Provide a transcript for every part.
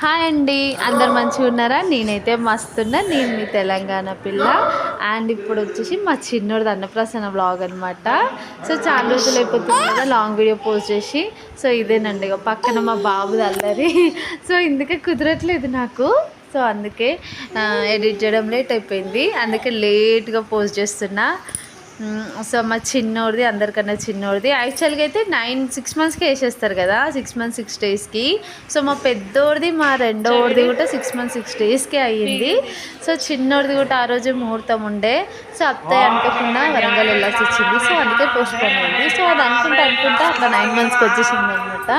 Hi అండి, అందరు మంచిగా ఉన్నారా? నేనైతే మస్తున్నా. నేను మీ తెలంగాణ పిల్ల. అండ్ ఇప్పుడు వచ్చేసి మా చిన్నోడిది అన్నప్రాసన వ్లాగ్ అనమాట. సో చాలా రోజులు అయిపోతుంది కదా లాంగ్ వీడియో పోస్ట్ చేసి. సో ఇదేనండి, పక్కన మా బాబుది అల్లరి. సో ఇందుకే కుదరట్లేదు నాకు. సో అందుకే ఎడిట్ చేయడం లేట్ అయిపోయింది. అందుకే లేట్గా పోస్ట్ చేస్తున్నా. సో మా చిన్నోడిది, అందరికన్నా చిన్నోడిది యాక్చువల్గా అయితే 6 మంత్స్కి వేసేస్తారు కదా, 6 మంత్స్ 6 డేస్కి. సో మా పెద్దోడిది, మా రెండోడిది కూడా 6 మంత్స్ 6 డేస్కే అయ్యింది. సో చిన్నోడిది కూడా ఆ రోజు ముహూర్తం ఉండే. సో అత్తయ్య అనుకోకుండా వరంగల్ వెళ్ళాల్సి వచ్చింది. సో అందుకే పోస్ట్ పోన్ అయింది. సో అది అనుకుంటా అట్లా 9 మంత్స్కి వచ్చేసింది అనమాట.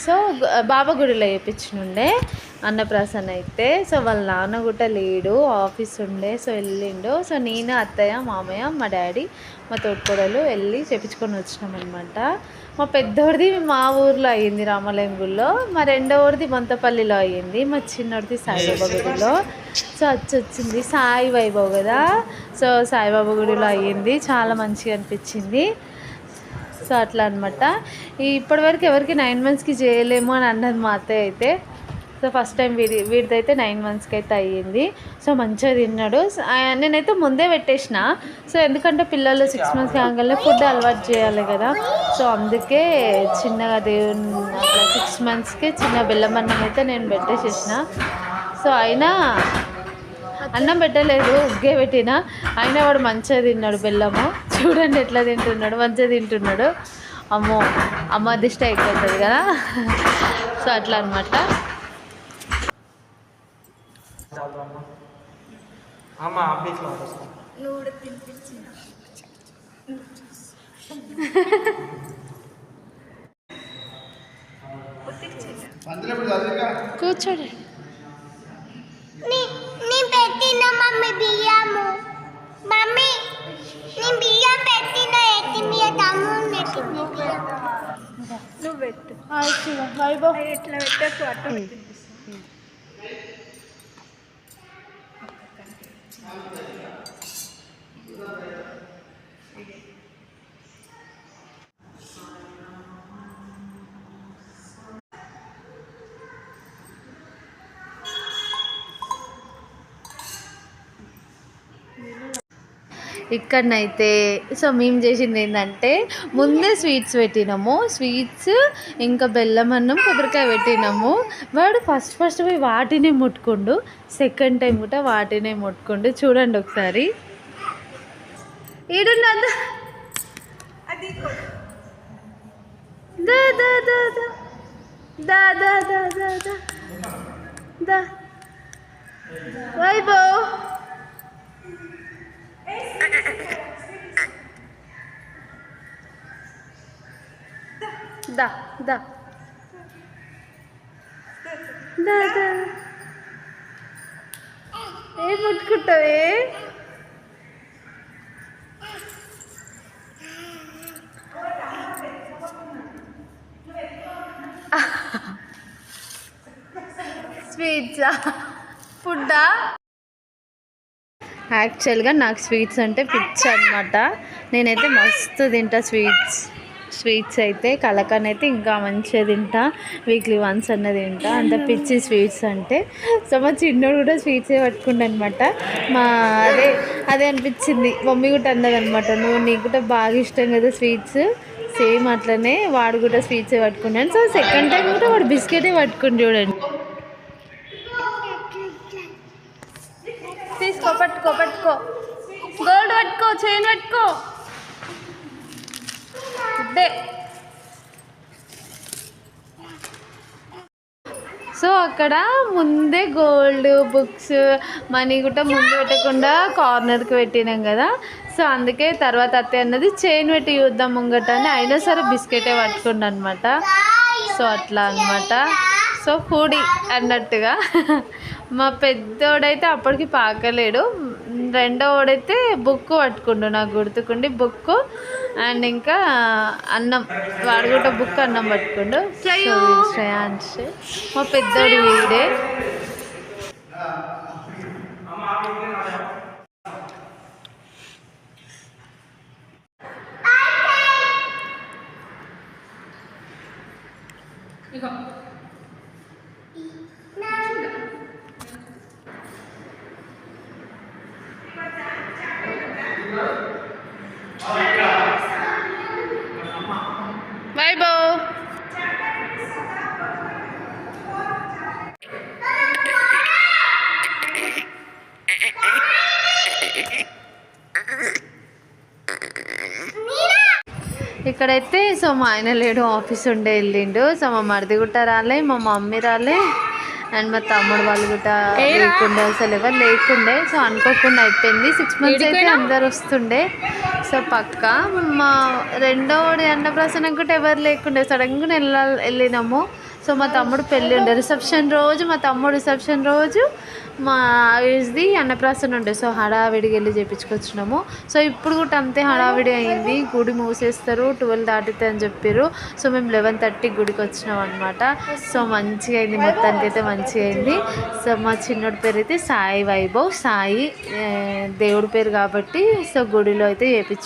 సో బాబా గుడిలో వేయించినుండే అన్నప్రాసన అయితే. సో వాళ్ళ నాన్న కూడా లేడు, ఆఫీస్ ఉండే. సో వెళ్ళిండు. సో నేను, అత్తయ్య, మామయ్య, మా డాడీ, మా తోడుకోడలు వెళ్ళి చేపించుకొని వచ్చినాం అనమాట. మా పెద్దోడిది మా ఊర్లో అయ్యింది, రామాలయం గుడిలో. మా రెండోడిది మొంతపల్లిలో అయ్యింది. మా చిన్నోడిది సాయిబాబా గుడిలో. సో వచ్చింది సాయి వైభవ్ కదా. సో సాయిబాబా గుడిలో అయ్యింది. చాలా మంచిగా అనిపించింది. సో అట్లా అనమాట. ఇప్పటివరకు ఎవరికి 9 మంత్స్కి చేయలేము అని అన్నది మా అత్తయ్య అయితే. సో ఫస్ట్ టైం వీడిదైతే 9 మంత్స్కి అయితే అయ్యింది. సో మంచిగా తిన్నాడు. నేనైతే ముందే పెట్టేసిన. సో ఎందుకంటే పిల్లలు 6 మంత్స్ కాగానే ఫుడ్ అలవాటు చేయాలి కదా. సో అందుకే చిన్నగా దేవుని అట్లా 6 మంత్స్కి చిన్న బెల్లం అన్నం అయితే నేను పెట్టేసేసిన. సో అయినా అన్నం పెట్టలేదు, ఉగ్గే పెట్టిన. అయినా వాడు మంచిగా తిన్నాడు బెల్లము. చూడండి ఎట్లా తింటున్నాడు, మంచిగా తింటున్నాడు. అమ్మ దిష్ట అయిపోతుంది కదా. సో అట్లా అనమాట. కూర్చోండి. పెట్టిన మమ్మీ బియ్యము, మమ్మీ నేను బియ్యం పెట్టిన, ఎత్తి మీ తమ్ముడు పెట్టిన. నువ్వు పెట్టు వైభవ్, ఎట్లా పెట్టకు అట్లా. ఇక్కడనైతే సో మేము చేసింది ఏంటంటే, ముందే స్వీట్స్ పెట్టినాము. స్వీట్స్ ఇంకా బెల్లం అన్నం, కొబ్బరికాయ పెట్టినాము. వాడు ఫస్ట్ పోయి వాటినే ముట్టుకుండు. సెకండ్ టైం కూడా వాటినే ముట్టుకుండు. చూడండి ఒకసారి. ఈడున్నదా దా దా దా దా దా దా దా దా దా వైభవ్ దా దా దా దా. ఏం ముట్టుకుంటావే? స్వీట్సా, ఫుడ్డా? యాక్చువల్గా నాకు స్వీట్స్ అంటే పిచ్చి అనమాట. నేనైతే మస్తు తింటా స్వీట్స్ అయితే. కలకాన్ అయితే ఇంకా మంచిగా తింటా. వీక్లీ వన్స్ అన్నది తింటా, అంత పిచ్చి స్వీట్స్ అంటే. సో మా చిన్నోడు కూడా స్వీట్సే పట్టుకుంటా అనమాట. అదే అనిపించింది. మమ్మీ కూడా అన్నది అనమాట, నీకు కూడా బాగా ఇష్టం కదా స్వీట్స్. సేమ్ అట్లనే వాడు కూడా స్వీట్సే పట్టుకున్నాను. సో సెకండ్ టైం కూడా వాడు బిస్కెటే పట్టుకుని చూడండి. తీసుకో, పట్టుకో గోల్డ్ పట్టుకో, చైన్ పట్టుకో. ఇదే. సో అక్కడ ముందే గోల్డ్, బుక్స్, మనీ కూడా ముందు పెట్టకుండా కార్నర్కి పెట్టినాం కదా. సో అందుకే తర్వాత అత్తయ్య అన్నది చైన్ పెట్టి చూద్దాం ముంగట అని. అయినా సరే బిస్కెటే పట్టుకుండు అనమాట. సో అట్లా అనమాట. సో ఫుడీ అన్నట్టుగా. మా పెద్దోడైతే అప్పటికి పాకలేడు. రెండోడైతే బుక్ పట్టుకుండు, నాకు గుర్తుకుండి బుక్. అండ్ ఇంకా అన్నం, వాడు కూడా బుక్ అన్నం పట్టుకుండు. శ్రేయాంశ్ మా పెద్దోడు వీడే. వైభవ్ ఇక్కడైతే సో మా ఆయన లేడు, ఆఫీస్ ఉండే వెళ్ళిండు. సో మా మరిది గుట్ట రాలే, మా మమ్మీ రాలే, అండ్ మా తమ్ముడు వాళ్ళు కూడా లేకుండే, అసలు ఎవరు లేకుండే. సో అనుకోకుండా అయిపోయింది. 6 months అయితే అందరు వస్తుండే. సో పక్క మా రెండోది అన్నప్రాసనకు కూడా ఎవరు లేకుండే, సడన్గా వెళ్ళినాము. సో మా తమ్ముడు పెళ్ళి ఉండే, మా తమ్ముడు రిసెప్షన్ రోజు మా ఇది అన్నప్రాసన ఉండే. సో హడావిడికి వెళ్ళి చేయించుకొచ్చినాము. సో ఇప్పుడు కూడా అంతే హడావిడి అయింది. గుడి మూసేస్తారు 12 దాటితే అని చెప్పారు. సో మేము 11:30 గుడికి వచ్చినాం అనమాట. సో మంచిగా అయింది, మొత్తానికి అయితే మంచిగా అయింది. సో మా చిన్నోడి పేరు అయితే సాయి వైభవ్. సాయి దేవుడి పేరు కాబట్టి సో గుడిలో అయితే చేయించు.